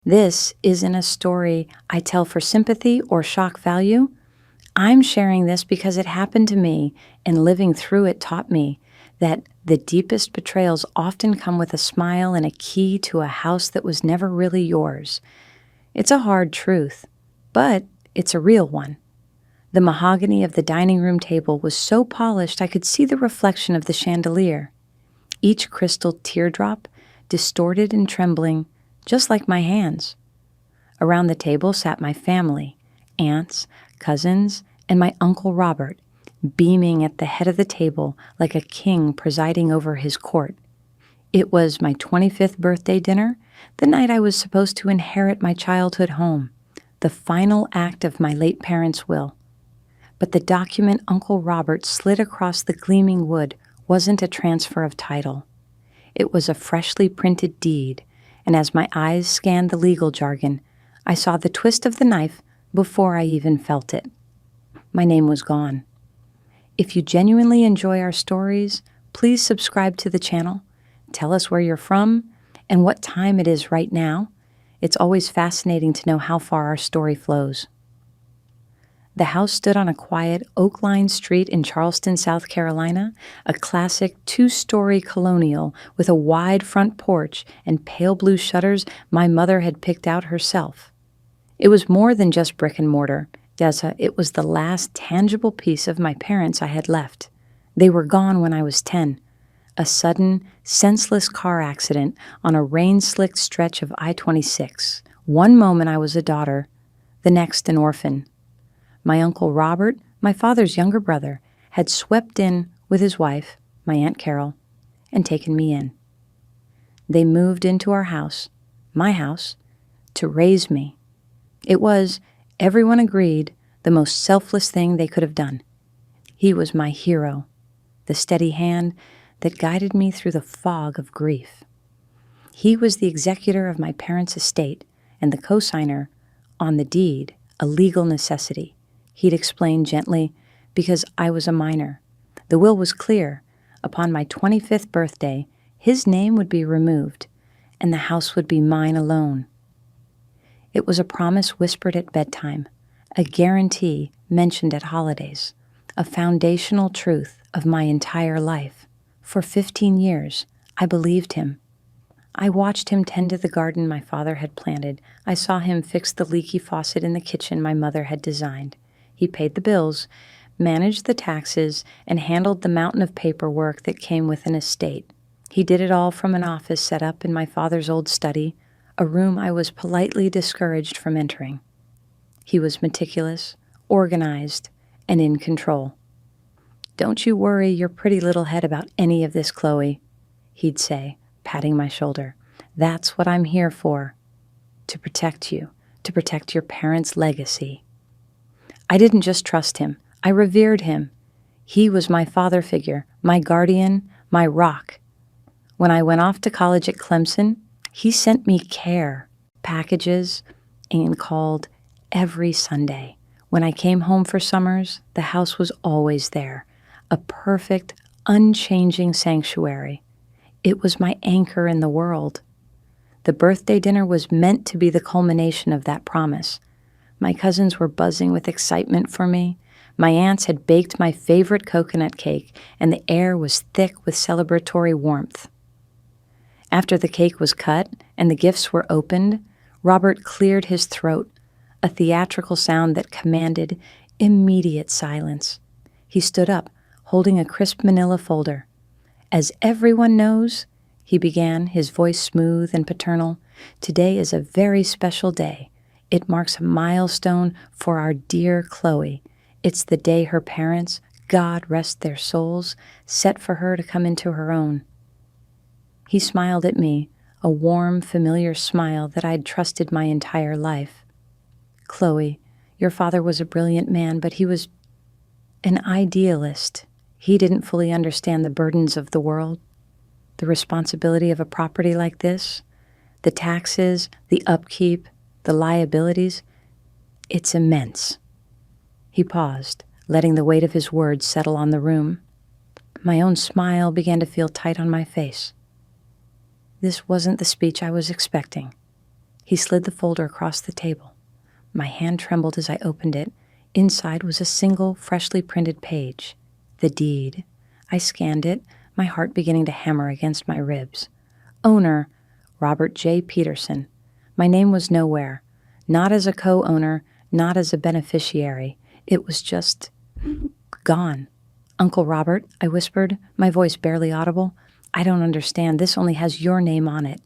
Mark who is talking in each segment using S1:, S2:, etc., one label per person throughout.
S1: This isn't a story I tell for sympathy or shock value. I'm sharing this because it happened to me, and living through it taught me that the deepest betrayals often come with a smile and a key to a house that was never really yours. It's a hard truth, but it's a real one. The mahogany of the dining room table was so polished I could see the reflection of the chandelier. Each crystal teardrop distorted and trembling, just like my hands. Around the table sat my family, aunts, cousins, and my Uncle Robert, beaming at the head of the table like a king presiding over his court. It was my 25th birthday dinner, the night I was supposed to inherit my childhood home, the final act of my late parents' will. But the document Uncle Robert slid across the gleaming wood wasn't a transfer of title. It was a freshly printed deed, and as my eyes scanned the legal jargon, I saw the twist of the knife before I even felt it. My name was gone. If you genuinely enjoy our stories, please subscribe to the channel. Tell us where you're from and what time it is right now. It's always fascinating to know how far our story flows. The house stood on a quiet, oak-lined street in Charleston, South Carolina, a classic two-story colonial with a wide front porch and pale blue shutters my mother had picked out herself. It was more than just brick and mortar, Dessa. It was the last tangible piece of my parents I had left. They were gone when I was 10. A sudden, senseless car accident on a rain-slicked stretch of I-26. One moment I was a daughter, the next an orphan. My Uncle Robert, my father's younger brother, had swept in with his wife, my Aunt Carol, and taken me in. They moved into our house, my house, to raise me. It was, everyone agreed, the most selfless thing they could have done. He was my hero, the steady hand that guided me through the fog of grief. He was the executor of my parents' estate and the cosigner on the deed, a legal necessity. He'd explained gently, because I was a minor. The will was clear. Upon my 25th birthday, his name would be removed, and the house would be mine alone. It was a promise whispered at bedtime, a guarantee mentioned at holidays, a foundational truth of my entire life. For 15 years, I believed him. I watched him tend to the garden my father had planted. I saw him fix the leaky faucet in the kitchen my mother had designed. He paid the bills, managed the taxes, and handled the mountain of paperwork that came with an estate. He did it all from an office set up in my father's old study, a room I was politely discouraged from entering. He was meticulous, organized, and in control. "Don't you worry your pretty little head about any of this, Chloe," he'd say, patting my shoulder. "That's what I'm here for, to protect you, to protect your parents' legacy." I didn't just trust him, I revered him. He was my father figure, my guardian, my rock. When I went off to college at Clemson, he sent me care packages and called every Sunday. When I came home for summers, the house was always there, a perfect, unchanging sanctuary. It was my anchor in the world. The birthday dinner was meant to be the culmination of that promise. My cousins were buzzing with excitement for me. My aunts had baked my favorite coconut cake, and the air was thick with celebratory warmth. After the cake was cut and the gifts were opened, Robert cleared his throat, a theatrical sound that commanded immediate silence. He stood up, holding a crisp manila folder. "As everyone knows," he began, his voice smooth and paternal, "today is a very special day. It marks a milestone for our dear Chloe. It's the day her parents, God rest their souls, set for her to come into her own." He smiled at me, a warm, familiar smile that I'd trusted my entire life. "Chloe, your father was a brilliant man, but he was an idealist. He didn't fully understand the burdens of the world, the responsibility of a property like this, the taxes, the upkeep, the liabilities. It's immense." He paused, letting the weight of his words settle on the room. My own smile began to feel tight on my face. This wasn't the speech I was expecting. He slid the folder across the table. My hand trembled as I opened it. Inside was a single, freshly printed page. The deed. I scanned it, my heart beginning to hammer against my ribs. Owner, Robert J. Peterson. My name was nowhere. Not as a co-owner, not as a beneficiary. It was just gone. Uncle Robert, I whispered, my voice barely audible. I don't understand. This only has your name on it.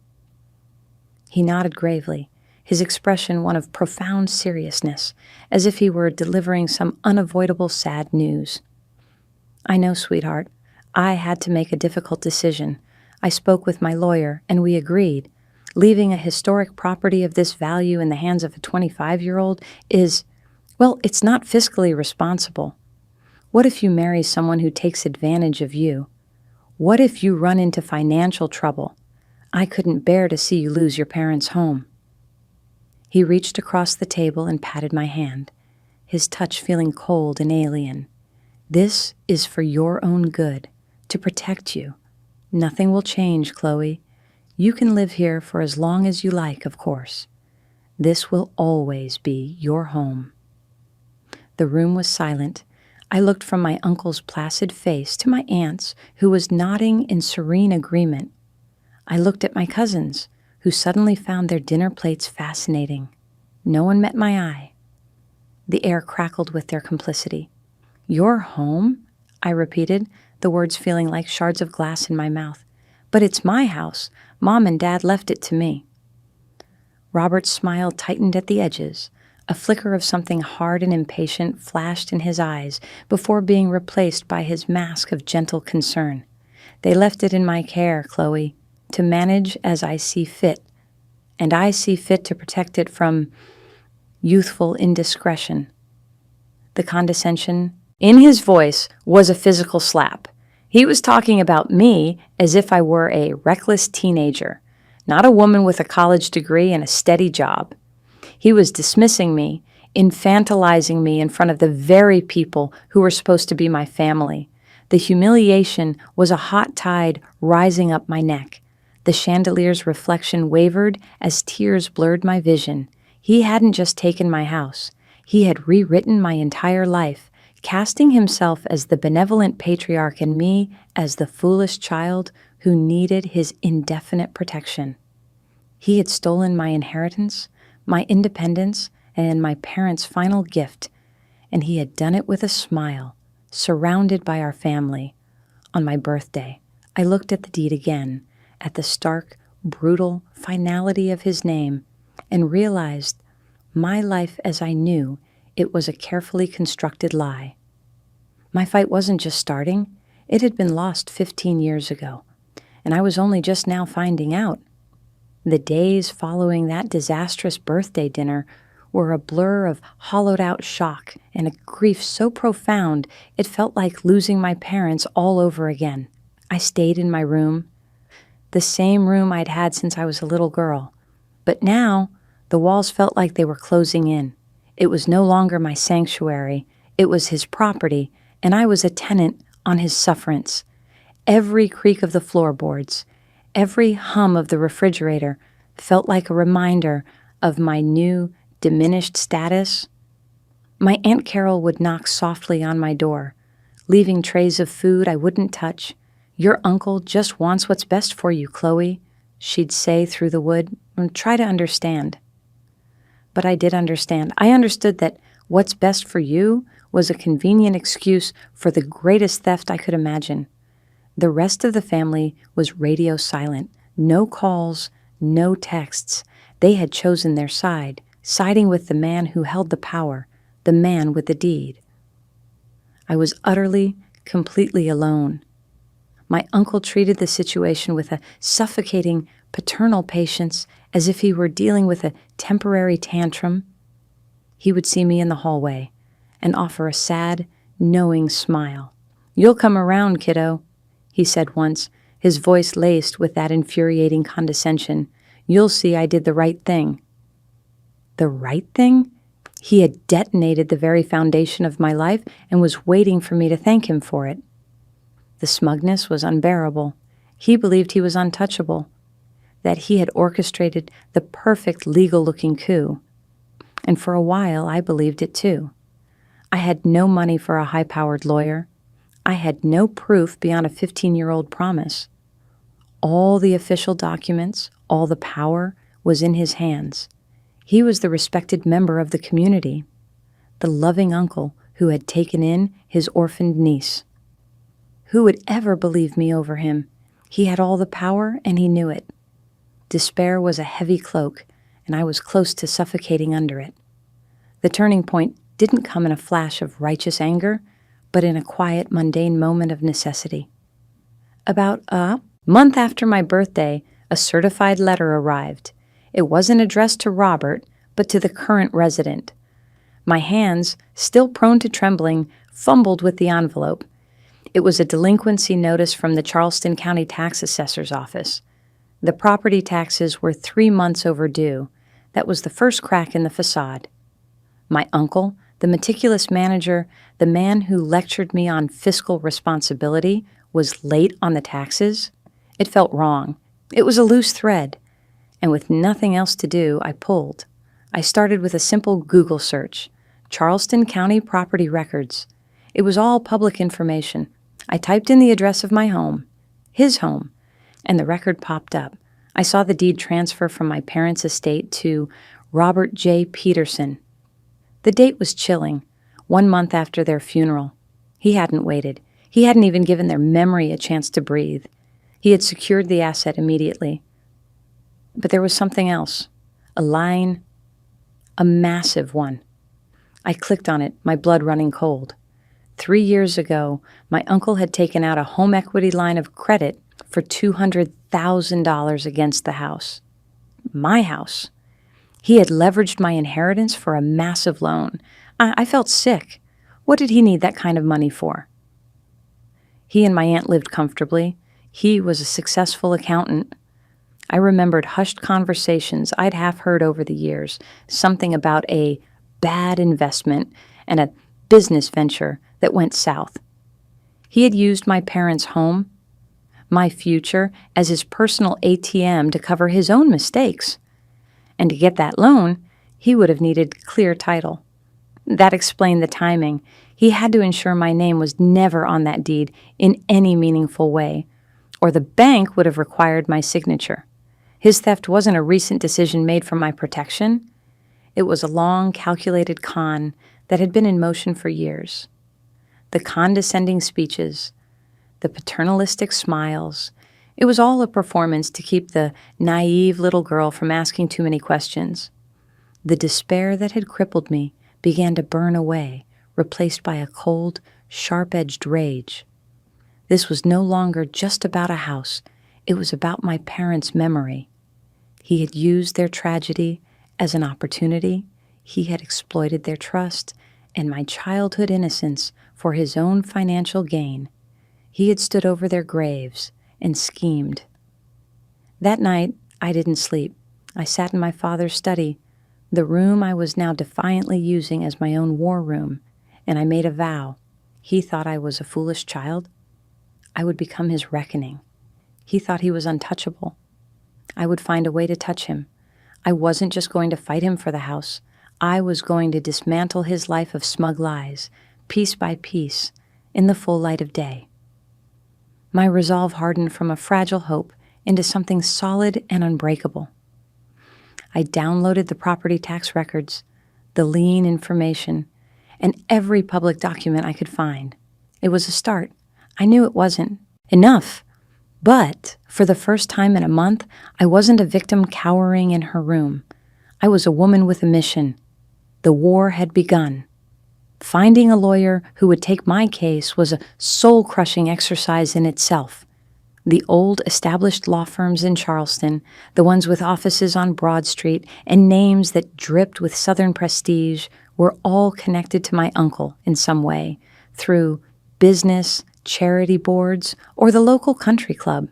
S1: He nodded gravely, his expression one of profound seriousness, as if he were delivering some unavoidable sad news. I know, sweetheart. I had to make a difficult decision. I spoke with my lawyer, and we agreed. Leaving a historic property of this value in the hands of a 25-year-old is, well, it's not fiscally responsible. What if you marry someone who takes advantage of you? What if you run into financial trouble? I couldn't bear to see you lose your parents' home. He reached across the table and patted my hand, his touch feeling cold and alien. This is for your own good, to protect you. Nothing will change, Chloe. You can live here for as long as you like, of course. This will always be your home. The room was silent. I looked from my uncle's placid face to my aunt's, who was nodding in serene agreement. I looked at my cousins, who suddenly found their dinner plates fascinating. No one met my eye. The air crackled with their complicity. Your home? I repeated, the words feeling like shards of glass in my mouth. But it's my house. Mom and Dad left it to me. Robert's smile tightened at the edges. A flicker of something hard and impatient flashed in his eyes before being replaced by his mask of gentle concern. They left it in my care, Chloe, to manage as I see fit, and I see fit to protect it from youthful indiscretion. The condescension in his voice was a physical slap. He was talking about me as if I were a reckless teenager, not a woman with a college degree and a steady job. He was dismissing me, infantilizing me in front of the very people who were supposed to be my family. The humiliation was a hot tide rising up my neck. The chandelier's reflection wavered as tears blurred my vision. He hadn't just taken my house. He had rewritten my entire life, casting himself as the benevolent patriarch and me as the foolish child who needed his indefinite protection. He had stolen my inheritance, my independence, and my parents' final gift, and he had done it with a smile, surrounded by our family. On my birthday, I looked at the deed again, at the stark, brutal finality of his name, and realized my life as I knew it was a carefully constructed lie. My fight wasn't just starting. It had been lost 15 years ago, and I was only just now finding out. The days following that disastrous birthday dinner were a blur of hollowed-out shock and a grief so profound it felt like losing my parents all over again. I stayed in my room, the same room I'd had since I was a little girl. But now, the walls felt like they were closing in. It was no longer my sanctuary. It was his property, and I was a tenant on his sufferance. Every creak of the floorboards, every hum of the refrigerator felt like a reminder of my new, diminished status. My Aunt Carol would knock softly on my door, leaving trays of food I wouldn't touch. Your uncle just wants what's best for you, Chloe, she'd say through the wood, and try to understand. But I did understand. I understood that what's best for you was a convenient excuse for the greatest theft I could imagine. The rest of the family was radio silent. No calls, no texts. They had chosen their side, siding with the man who held the power, the man with the deed. I was utterly, completely alone. My uncle treated the situation with a suffocating, paternal patience as if he were dealing with a temporary tantrum. He would see me in the hallway and offer a sad, knowing smile. "You'll come around, kiddo," he said once, his voice laced with that infuriating condescension. "You'll see I did the right thing." The right thing? He had detonated the very foundation of my life and was waiting for me to thank him for it. The smugness was unbearable. He believed he was untouchable. that he had orchestrated the perfect legal-looking coup. And for a while, I believed it too. I had no money for a high-powered lawyer. I had no proof beyond a 15-year-old promise. All the official documents, all the power was in his hands. He was the respected member of the community, the loving uncle who had taken in his orphaned niece. Who would ever believe me over him? He had all the power, and he knew it. Despair was a heavy cloak, and I was close to suffocating under it. The turning point didn't come in a flash of righteous anger, but in a quiet, mundane moment of necessity. About a month after my birthday, a certified letter arrived. It wasn't addressed to Robert, but to the current resident. My hands, still prone to trembling, fumbled with the envelope. It was a delinquency notice from the Charleston County Tax Assessor's Office. The property taxes were 3 months overdue. That was the first crack in the facade. My uncle, the meticulous manager, the man who lectured me on fiscal responsibility, was late on the taxes. It felt wrong. It was a loose thread. And with nothing else to do, I pulled. I started with a simple Google search. Charleston County Property Records. It was all public information. I typed in the address of my home, his home, and the record popped up. I saw the deed transfer from my parents' estate to Robert J. Peterson. The date was chilling, 1 month after their funeral. He hadn't waited. He hadn't even given their memory a chance to breathe. He had secured the asset immediately. But there was something else, a line, a massive one. I clicked on it, my blood running cold. 3 years ago, my uncle had taken out a home equity line of credit for $200,000 against the house. My house. He had leveraged my inheritance for a massive loan. I felt sick. What did he need that kind of money for? He and my aunt lived comfortably. He was a successful accountant. I remembered hushed conversations I'd half heard over the years, something about a bad investment and a business venture that went south. He had used my parents' home, my future, as his personal ATM to cover his own mistakes. And to get that loan, he would have needed clear title. That explained the timing. He had to ensure my name was never on that deed in any meaningful way, or the bank would have required my signature. His theft wasn't a recent decision made for my protection. It was a long, calculated con that had been in motion for years. The condescending speeches, the paternalistic smiles, it was all a performance to keep the naive little girl from asking too many questions. The despair that had crippled me began to burn away, replaced by a cold, sharp-edged rage. This was no longer just about a house. It was about my parents' memory. He had used their tragedy as an opportunity. He had exploited their trust and my childhood innocence for his own financial gain. He had stood over their graves and schemed. That night, I didn't sleep. I sat in my father's study, the room I was now defiantly using as my own war room, and I made a vow. He thought I was a foolish child. I would become his reckoning. He thought he was untouchable. I would find a way to touch him. I wasn't just going to fight him for the house. I was going to dismantle his life of smug lies, piece by piece, in the full light of day. My resolve hardened from a fragile hope into something solid and unbreakable. I downloaded the property tax records, the lien information, and every public document I could find. It was a start. I knew it wasn't enough, but for the first time in a month, I wasn't a victim cowering in her room. I was a woman with a mission. The war had begun. Finding a lawyer who would take my case was a soul-crushing exercise in itself. The old established law firms in Charleston, the ones with offices on Broad Street and names that dripped with Southern prestige, were all connected to my uncle in some way, through business, charity boards, or the local country club.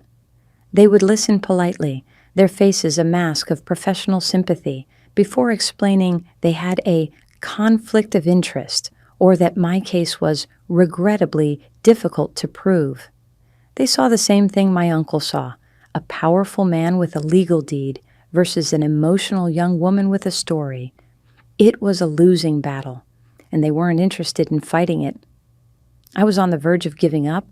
S1: They would listen politely, their faces a mask of professional sympathy, before explaining they had a conflict of interest, or that my case was regrettably difficult to prove. They saw the same thing my uncle saw, a powerful man with a legal deed versus an emotional young woman with a story. It was a losing battle, and they weren't interested in fighting it. I was on the verge of giving up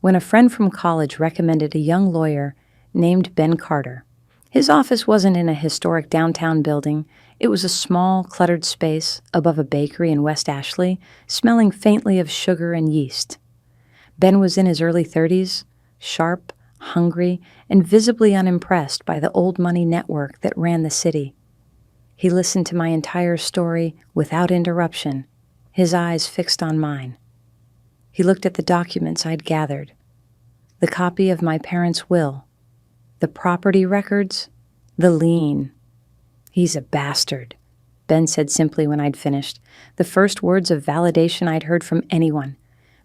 S1: when a friend from college recommended a young lawyer named Ben Carter. His office wasn't in a historic downtown building. It was a small, cluttered space above a bakery in West Ashley, smelling faintly of sugar and yeast. Ben was in his early 30s, sharp, hungry, and visibly unimpressed by the old money network that ran the city. He listened to my entire story without interruption, his eyes fixed on mine. He looked at the documents I'd gathered, the copy of my parents' will, the property records, the lien. "He's a bastard," Ben said simply when I'd finished, the first words of validation I'd heard from anyone.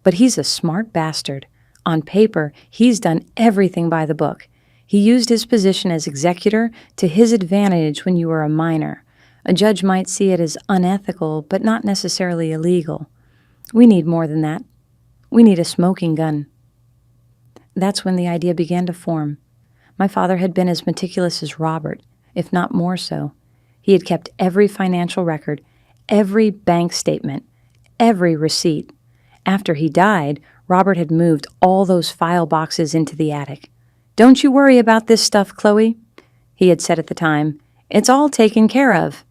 S1: "But he's a smart bastard. On paper, he's done everything by the book. He used his position as executor to his advantage when you were a minor. A judge might see it as unethical, but not necessarily illegal. We need more than that. We need a smoking gun." That's when the idea began to form. My father had been as meticulous as Robert, if not more so. He had kept every financial record, every bank statement, every receipt. After he died, Robert had moved all those file boxes into the attic. "Don't you worry about this stuff, Chloe," he had said at the time. "It's all taken care of."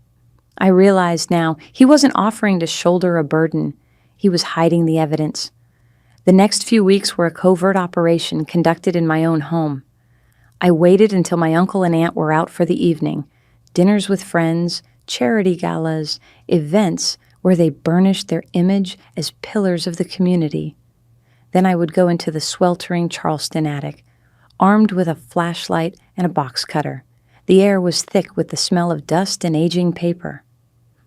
S1: I realized now he wasn't offering to shoulder a burden. He was hiding the evidence. The next few weeks were a covert operation conducted in my own home. I waited until my uncle and aunt were out for the evening, dinners with friends, charity galas, events where they burnished their image as pillars of the community. Then I would go into the sweltering Charleston attic, armed with a flashlight and a box cutter. The air was thick with the smell of dust and aging paper.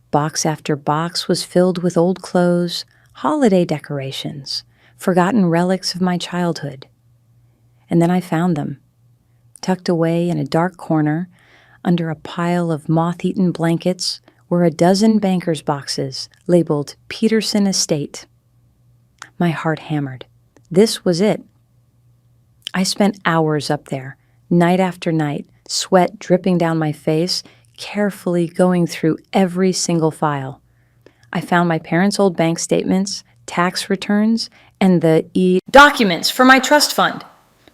S1: Box after box was filled with old clothes, holiday decorations, forgotten relics of my childhood. And then I found them, tucked away in a dark corner, under a pile of moth-eaten blankets, were a dozen banker's boxes labeled Peterson Estate. My heart hammered. This was it. I spent hours up there, night after night, sweat dripping down my face, carefully going through every single file. I found my parents' old bank statements, tax returns, and the documents for my trust fund.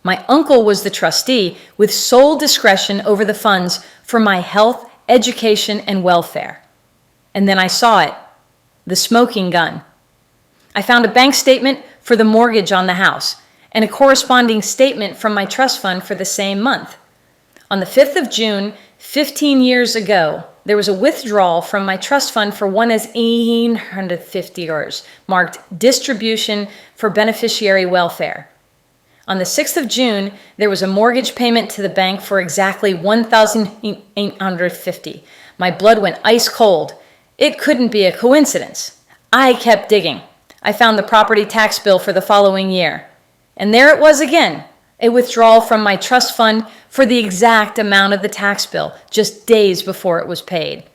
S1: My uncle was the trustee with sole discretion over the funds for my health, education, and welfare. And then I saw it, the smoking gun. I found a bank statement for the mortgage on the house and a corresponding statement from my trust fund for the same month. On the 5th of June, 15 years ago, there was a withdrawal from my trust fund for $150, marked Distribution for Beneficiary Welfare. On the 6th of June, there was a mortgage payment to the bank for exactly $1,850. My blood went ice cold. It couldn't be a coincidence. I kept digging. I found the property tax bill for the following year. And there it was again, a withdrawal from my trust fund for the exact amount of the tax bill, just days before it was paid.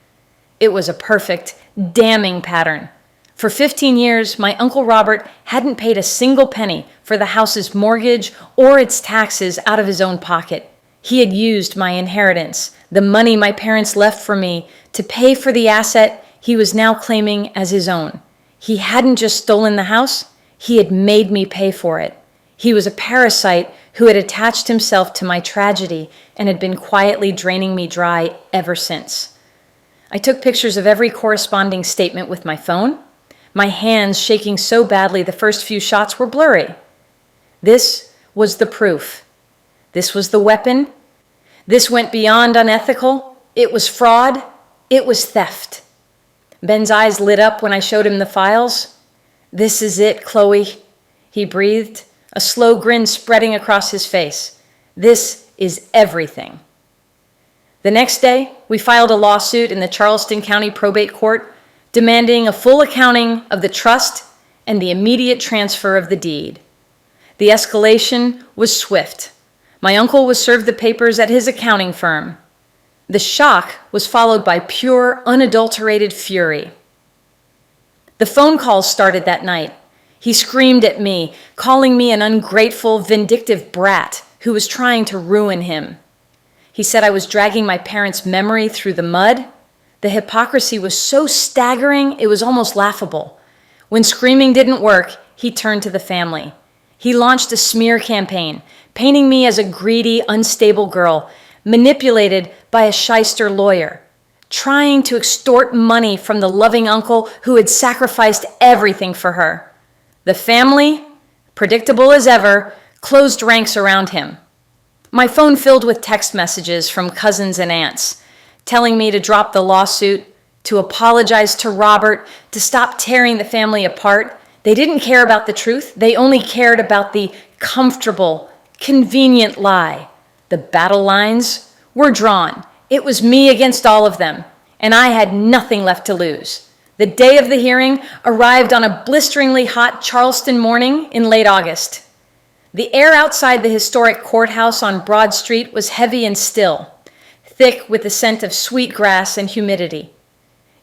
S1: It was a perfect, damning pattern. For 15 years, my Uncle Robert hadn't paid a single penny for the house's mortgage or its taxes out of his own pocket. He had used my inheritance, the money my parents left for me, to pay for the asset he was now claiming as his own. He hadn't just stolen the house, he had made me pay for it. He was a parasite who had attached himself to my tragedy and had been quietly draining me dry ever since. I took pictures of every corresponding statement with my phone, my hands shaking so badly the first few shots were blurry. This was the proof. This was the weapon. This went beyond unethical. It was fraud. It was theft. Ben's eyes lit up when I showed him the files. "This is it, Chloe," he breathed, a slow grin spreading across his face. "This is everything." The next day, we filed a lawsuit in the Charleston County Probate Court demanding a full accounting of the trust and the immediate transfer of the deed. The escalation was swift. My uncle was served the papers at his accounting firm. The shock was followed by pure, unadulterated fury. The phone calls started that night. He screamed at me, calling me an ungrateful, vindictive brat who was trying to ruin him. He said I was dragging my parents' memory through the mud. The hypocrisy was so staggering, it was almost laughable. When screaming didn't work, he turned to the family. He launched a smear campaign, painting me as a greedy, unstable girl, manipulated by a shyster lawyer, trying to extort money from the loving uncle who had sacrificed everything for her. The family, predictable as ever, closed ranks around him. My phone filled with text messages from cousins and aunts, telling me to drop the lawsuit, to apologize to Robert, to stop tearing the family apart. They didn't care about the truth. They only cared about the comfortable, convenient lie. The battle lines were drawn. It was me against all of them, and I had nothing left to lose. The day of the hearing arrived on a blisteringly hot Charleston morning in late August. The air outside the historic courthouse on Broad Street was heavy and still, thick with the scent of sweet grass and humidity.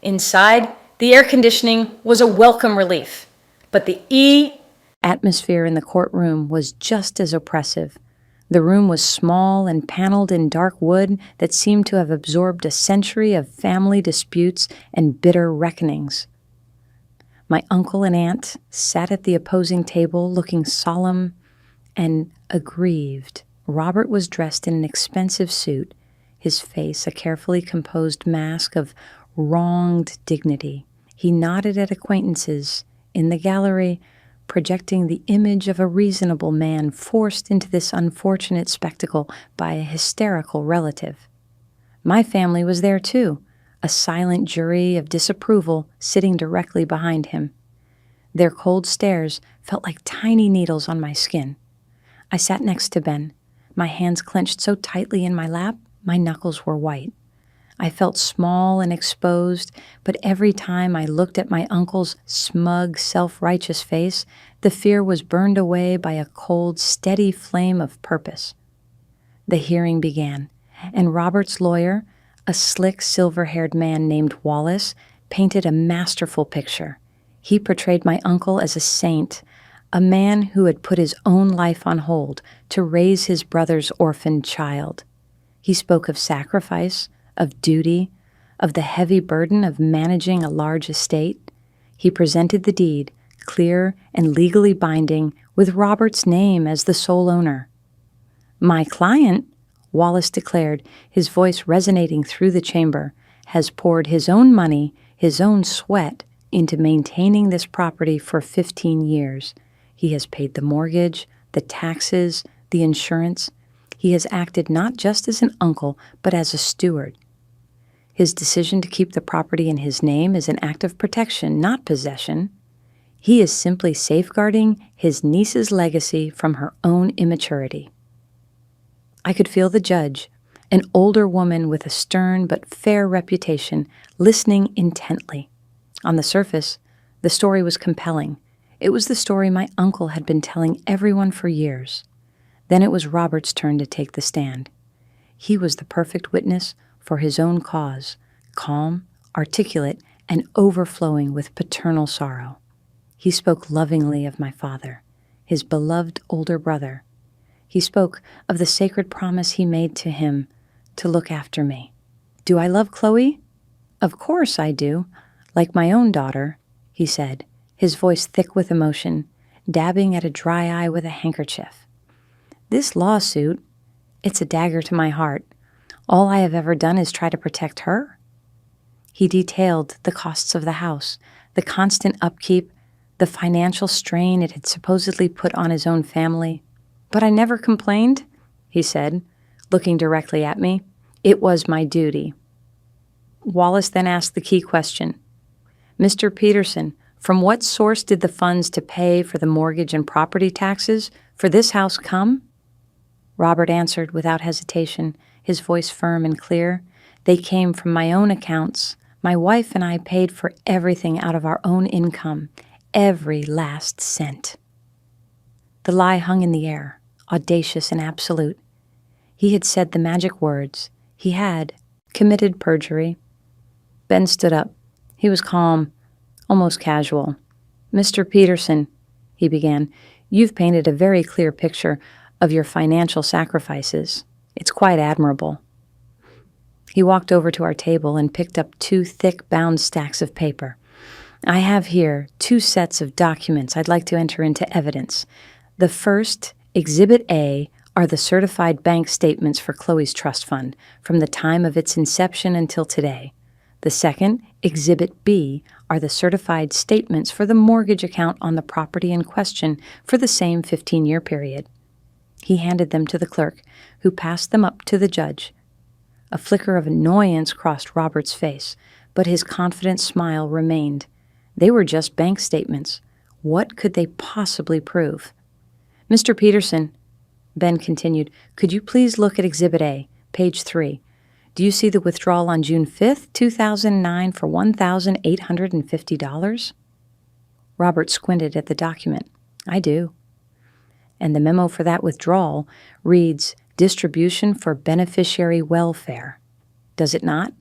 S1: Inside, the air conditioning was a welcome relief, but the atmosphere in the courtroom was just as oppressive. The room was small and paneled in dark wood that seemed to have absorbed a century of family disputes and bitter reckonings. My uncle and aunt sat at the opposing table looking solemn and aggrieved. Robert was dressed in an expensive suit, his face a carefully composed mask of wronged dignity. He nodded at acquaintances in the gallery, projecting the image of a reasonable man forced into this unfortunate spectacle by a hysterical relative. My family was there too, a silent jury of disapproval sitting directly behind him. Their cold stares felt like tiny needles on my skin. I sat next to Ben, my hands clenched so tightly in my lap, my knuckles were white. I felt small and exposed, but every time I looked at my uncle's smug, self-righteous face, the fear was burned away by a cold, steady flame of purpose. The hearing began, and Robert's lawyer, a slick, silver-haired man named Wallace, painted a masterful picture. He portrayed my uncle as a saint, a man who had put his own life on hold to raise his brother's orphaned child. He spoke of sacrifice, of duty, of the heavy burden of managing a large estate. He presented the deed, clear and legally binding, with Robert's name as the sole owner. My client, Wallace declared, his voice resonating through the chamber, has poured his own money, his own sweat, into maintaining this property for 15 years. He has paid the mortgage, the taxes, the insurance. He has acted not just as an uncle, but as a steward. His decision to keep the property in his name is an act of protection, not possession. He is simply safeguarding his niece's legacy from her own immaturity. I could feel the judge, an older woman with a stern but fair reputation, listening intently. On the surface, the story was compelling. It was the story my uncle had been telling everyone for years. Then it was Robert's turn to take the stand. He was the perfect witness for his own cause, calm, articulate, and overflowing with paternal sorrow. He spoke lovingly of my father, his beloved older brother. He spoke of the sacred promise he made to him to look after me. Do I love Chloe? Of course I do, like my own daughter, he said, his voice thick with emotion, dabbing at a dry eye with a handkerchief. This lawsuit, it's a dagger to my heart. All I have ever done is try to protect her. He detailed the costs of the house, the constant upkeep, the financial strain it had supposedly put on his own family. But I never complained, he said, looking directly at me. It was my duty. Wallace then asked the key question. Mr. Peterson, from what source did the funds to pay for the mortgage and property taxes for this house come? Robert answered without hesitation, his voice firm and clear. They came from my own accounts. My wife and I paid for everything out of our own income, every last cent. The lie hung in the air, audacious and absolute. He had said the magic words. He had committed perjury. Ben stood up. He was calm, almost casual. Mr. Peterson, he began, you've painted a very clear picture of your financial sacrifices. It's quite admirable." He walked over to our table and picked up 2 thick bound stacks of paper. "I have here 2 sets of documents I'd like to enter into evidence. The first, Exhibit A, are the certified bank statements for Chloe's trust fund from the time of its inception until today. The second, Exhibit B, are the certified statements for the mortgage account on the property in question for the same 15-year period." He handed them to the clerk, who passed them up to the judge. A flicker of annoyance crossed Robert's face, but his confident smile remained. They were just bank statements. What could they possibly prove? "Mr. Peterson," Ben continued, "could you please look at Exhibit A, page 3. Do you see the withdrawal on June 5th, 2009 for $1,850? Robert squinted at the document. "I do." "And the memo for that withdrawal reads, 'Distribution for beneficiary welfare.' Does it not?"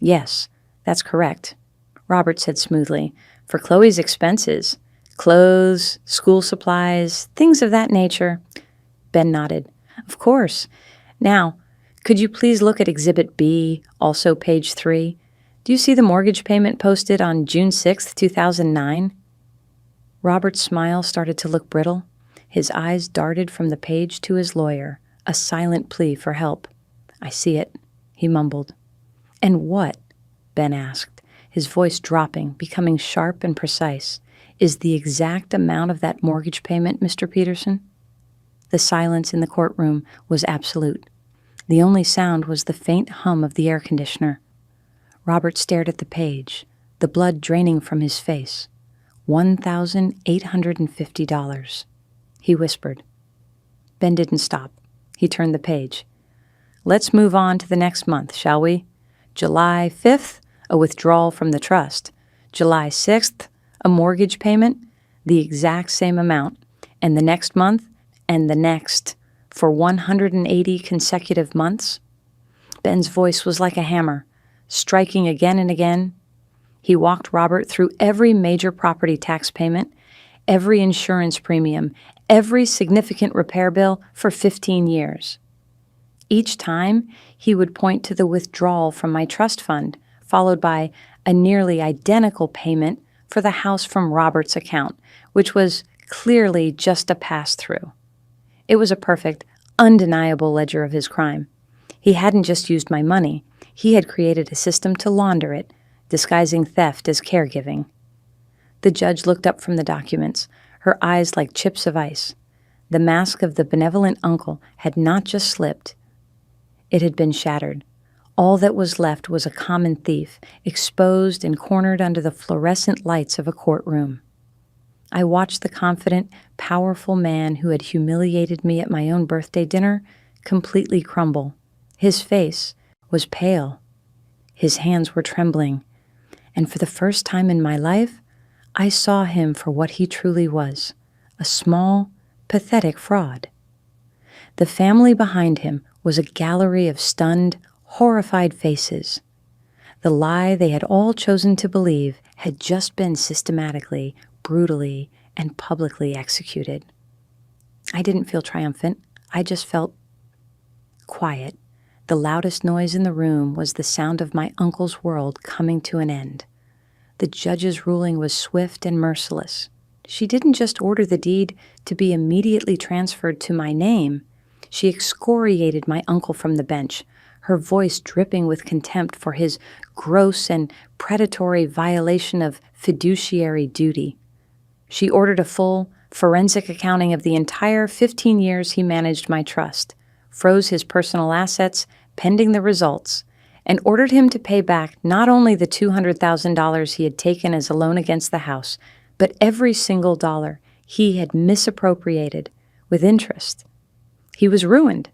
S1: "Yes, that's correct," Robert said smoothly. "For Chloe's expenses, clothes, school supplies, things of that nature." Ben nodded. "Of course. Now, could you please look at Exhibit B, also page 3? Do you see the mortgage payment posted on June 6th, 2009? Robert's smile started to look brittle. His eyes darted from the page to his lawyer, a silent plea for help. "I see it," he mumbled. "And what," Ben asked, his voice dropping, becoming sharp and precise, "is the exact amount of that mortgage payment, Mr. Peterson?" The silence in the courtroom was absolute. The only sound was the faint hum of the air conditioner. Robert stared at the page, the blood draining from his face. $1,850. He whispered. Ben didn't stop. He turned the page. "Let's move on to the next month, shall we? July 5th, a withdrawal from the trust. July 6th, a mortgage payment, the exact same amount. And the next month, and the next, for 180 consecutive months." Ben's voice was like a hammer, striking again and again. He walked Robert through every major property tax payment, every insurance premium, every significant repair bill for 15 years. Each time, he would point to the withdrawal from my trust fund, followed by a nearly identical payment for the house from Robert's account, which was clearly just a pass-through. It was a perfect, undeniable ledger of his crime. He hadn't just used my money. He had created a system to launder it, disguising theft as caregiving. The judge looked up from the documents, her eyes like chips of ice. The mask of the benevolent uncle had not just slipped. It had been shattered. All that was left was a common thief, exposed and cornered under the fluorescent lights of a courtroom. I watched the confident, powerful man who had humiliated me at my own birthday dinner completely crumble. His face was pale. His hands were trembling. And for the first time in my life, I saw him for what he truly was, a small, pathetic fraud. The family behind him was a gallery of stunned, horrified faces. The lie they had all chosen to believe had just been systematically, brutally, and publicly executed. I didn't feel triumphant. I just felt quiet. The loudest noise in the room was the sound of my uncle's world coming to an end. The judge's ruling was swift and merciless. She didn't just order the deed to be immediately transferred to my name. She excoriated my uncle from the bench, her voice dripping with contempt for his gross and predatory violation of fiduciary duty. She ordered a full, forensic accounting of the entire 15 years he managed my trust, froze his personal assets pending the results, and ordered him to pay back not only the $200,000 he had taken as a loan against the house, but every single dollar he had misappropriated with interest. He was ruined,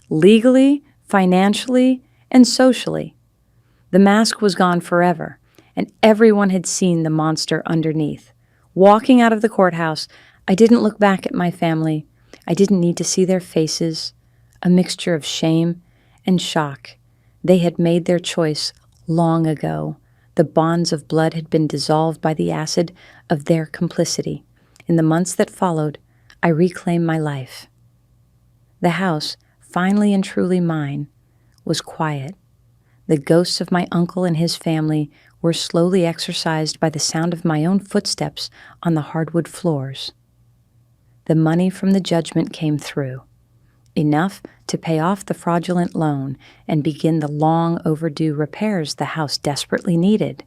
S1: legally, financially, and socially. The mask was gone forever, and everyone had seen the monster underneath. Walking out of the courthouse, I didn't look back at my family. I didn't need to see their faces, a mixture of shame and shock. They had made their choice long ago. The bonds of blood had been dissolved by the acid of their complicity. In the months that followed, I reclaimed my life. The house, finally and truly mine, was quiet. The ghosts of my uncle and his family were slowly exorcised by the sound of my own footsteps on the hardwood floors. The money from the judgment came through, enough to pay off the fraudulent loan and begin the long overdue repairs the house desperately needed.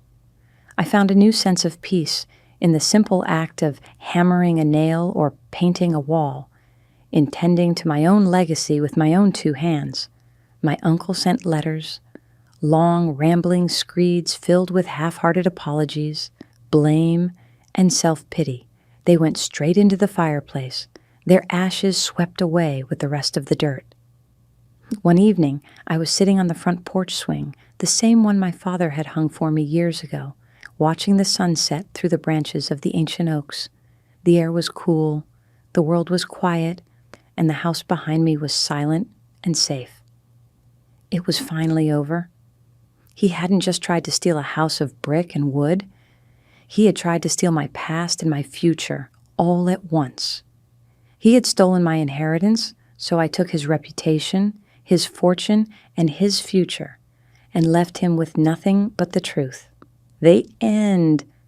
S1: I found a new sense of peace in the simple act of hammering a nail or painting a wall, intending to my own legacy with my own two hands. My uncle sent letters, long, rambling screeds filled with half-hearted apologies, blame, and self-pity. They went straight into the fireplace, their ashes swept away with the rest of the dirt. One evening, I was sitting on the front porch swing, the same one my father had hung for me years ago, watching the sunset through the branches of the ancient oaks. The air was cool, the world was quiet, and the house behind me was silent and safe. It was finally over. He hadn't just tried to steal a house of brick and wood. He had tried to steal my past and my future all at once. He had stolen my inheritance, so I took his reputation, his fortune, and his future, and left him with nothing but the truth. The end.